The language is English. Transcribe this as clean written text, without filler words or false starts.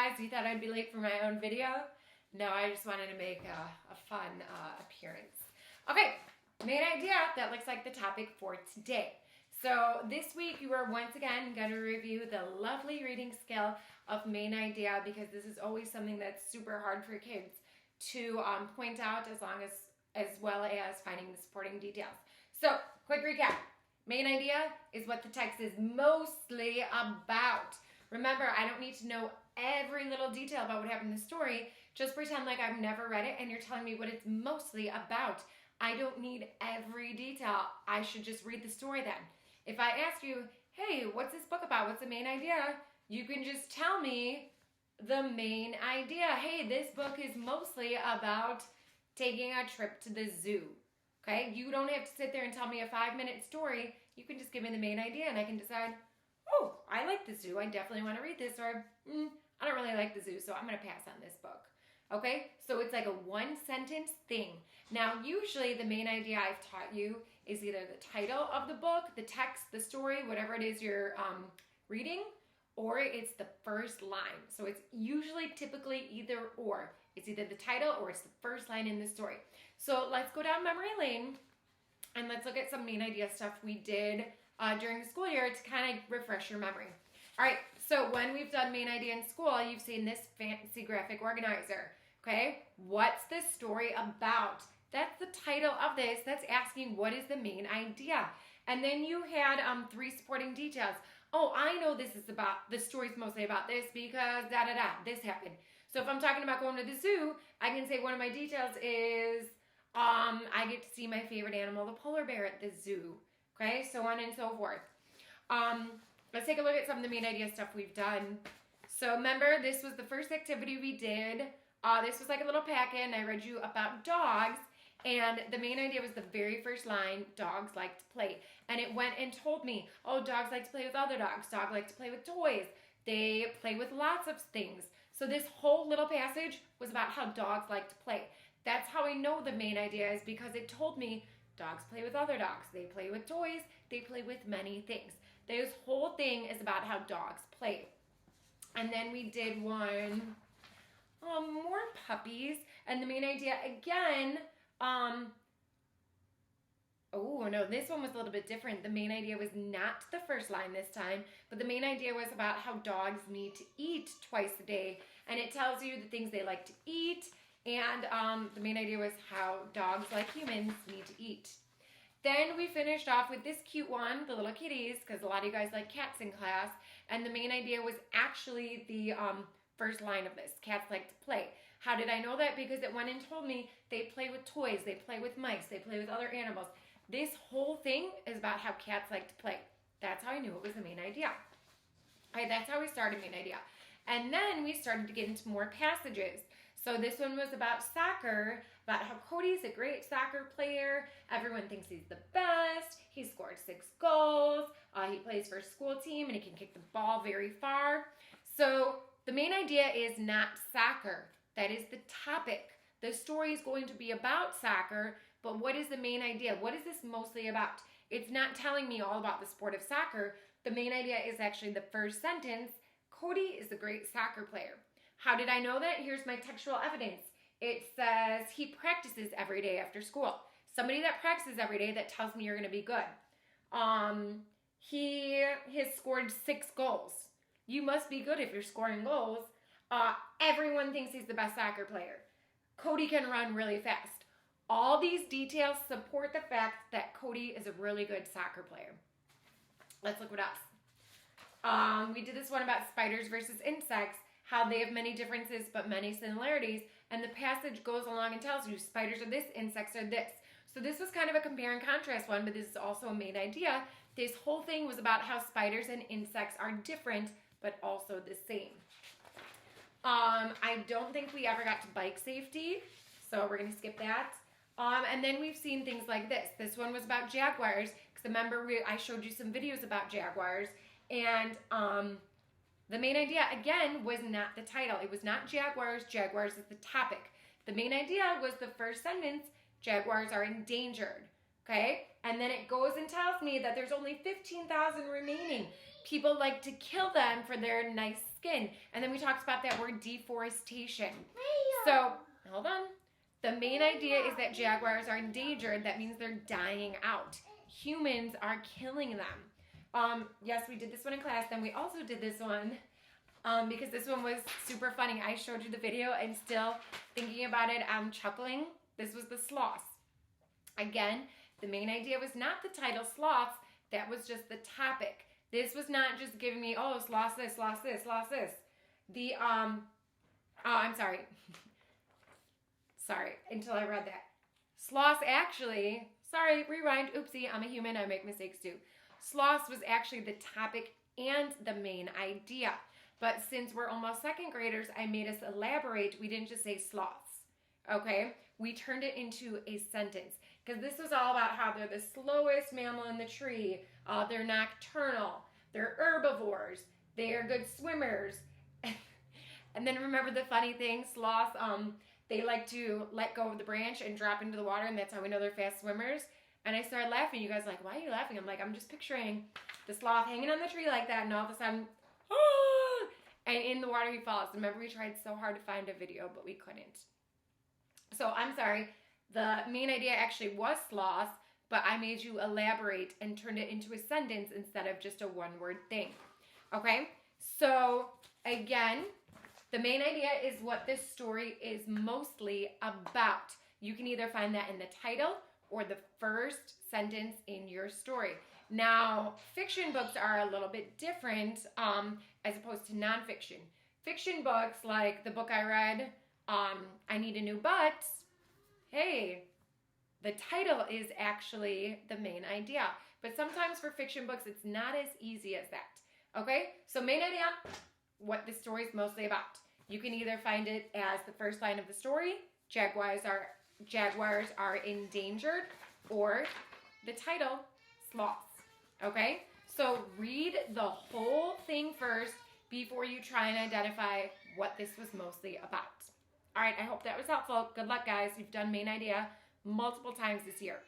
guys, you thought I'd be late for my own video? No, I just wanted to make a fun appearance. Okay, main idea, that looks like the topic for today. So this week you are once again going to review the lovely reading skill of main idea, because this is always something that's super hard for kids to point out, as well as finding the supporting details. So quick recap. Main idea is what the text is mostly about. Remember, I don't need to know every little detail about what happened in the story. Just pretend like I've never read it and you're telling me what it's mostly about. I don't need every detail. I should just read the story then. If I ask you, hey, what's this book about? What's the main idea? You can just tell me the main idea. Hey, this book is mostly about taking a trip to the zoo. Okay? You don't have to sit there and tell me a 5-minute story. You can just give me the main idea and I can decide, oh, I like the zoo. I definitely want to read this. Or, I don't really like the zoo, so I'm going to pass on this book. Okay? So it's like a one-sentence thing. Now, usually the main idea I've taught you is either the title of the book, the text, the story, whatever it is you're reading, or it's the first line. So it's usually typically either or. It's either the title or it's the first line in the story. So let's go down memory lane and let's look at some main idea stuff we did during the school year to kind of refresh your memory. All right, so when we've done main idea in school, you've seen this fancy graphic organizer, okay? What's the story about? That's the title of this. That's asking what is the main idea. And then you had 3 supporting details. Oh, I know this is about, the story's mostly about this because this happened. So if I'm talking about going to the zoo, I can say one of my details is I get to see my favorite animal, the polar bear, at the zoo. Okay, so on and so forth. Let's take a look at some of the main idea stuff we've done. So remember, this was the first activity we did. This was like a little packet, and I read you about dogs. And the main idea was the very first line, dogs like to play. And it went and told me, oh, dogs like to play with other dogs. Dogs like to play with toys. They play with lots of things. So this whole little passage was about how dogs like to play. That's how I know the main idea is because it told me dogs play with other dogs. They play with toys. They play with many things. This whole thing is about how dogs play. And then we did one, more puppies. And the main idea, again, oh no, this one was a little bit different. The main idea was not the first line this time, but the main idea was about how dogs need to eat twice a day. And it tells you the things they like to eat. And the main idea was how dogs, like humans, need to eat. Then we finished off with this cute one, the little kitties, because a lot of you guys like cats in class. And the main idea was actually the first line of this. Cats like to play. How did I know that? Because it went and told me they play with toys, they play with mice, they play with other animals. This whole thing is about how cats like to play. That's how I knew it was the main idea. All right, that's how we started main idea. And then we started to get into more passages. So this one was about soccer, about how Cody's a great soccer player. Everyone thinks he's the best. He scored 6 goals. He plays for a school team and he can kick the ball very far. So the main idea is not soccer. That is the topic. The story is going to be about soccer, but what is the main idea? What is this mostly about? It's not telling me all about the sport of soccer. The main idea is actually the first sentence. Cody is a great soccer player. How did I know that? Here's my textual evidence. It says he practices every day after school. Somebody that practices every day, that tells me you're going to be good. He has scored 6 goals. You must be good if you're scoring goals. Everyone thinks he's the best soccer player. Cody can run really fast. All these details support the fact that Cody is a really good soccer player. Let's look what else. We did this one about spiders versus insects, how they have many differences but many similarities, and the passage goes along and tells you spiders are this, insects are this. So this was kind of a compare and contrast one, but this is also a main idea. This whole thing was about how spiders and insects are different but also the same. I don't think we ever got to bike safety, so we're going to skip that. And then we've seen things like this. This one was about jaguars, because remember I showed you some videos about jaguars, and the main idea, again, was not the title. It was not jaguars. Jaguars is the topic. The main idea was the first sentence, jaguars are endangered, okay? And then it goes and tells me that there's only 15,000 remaining. People like to kill them for their nice skin. And then we talked about that word deforestation. So, hold on. The main idea is that jaguars are endangered. That means they're dying out. Humans are killing them. Yes, we did this one in class. Then we also did this one because this one was super funny. I showed you the video and still thinking about it, I'm chuckling. This was the sloths. Again, the main idea was not the title sloths. That was just the topic. This was not just giving me, oh, sloths this, sloths this, sloths this. The, I'm sorry. Sorry, until I read that. Sloths actually, sorry, rewind, oopsie, I'm a human, I make mistakes too. Sloths was actually the topic and the main idea. But since we're almost second graders, I made us elaborate. We didn't just say sloths, okay? We turned it into a sentence because this was all about how they're the slowest mammal in the tree. They're nocturnal, they're herbivores, they are good swimmers. And then remember the funny thing, sloths, they like to let go of the branch and drop into the water, and that's how we know they're fast swimmers. And I started laughing. You guys are like, why are you laughing? I'm like, I'm just picturing the sloth hanging on the tree like that, and all of a sudden, ah! And in the water he falls. Remember, we tried so hard to find a video, but we couldn't. So I'm sorry. The main idea actually was sloths, but I made you elaborate and turned it into a sentence instead of just a one-word thing. Okay? So, again, the main idea is what this story is mostly about. You can either find that in the title or the first sentence in your story. Now, fiction books are a little bit different as opposed to nonfiction. Fiction books, like the book I read, I Need a New Butt, hey, the title is actually the main idea. But sometimes for fiction books, it's not as easy as that. Okay? So main idea, what the story is mostly about. You can either find it as the first line of the story, jaguars are endangered, or the title, sloths. Okay? So read the whole thing first before you try and identify what this was mostly about. All right, I hope that was helpful. Good luck, guys. You've done main idea multiple times this year.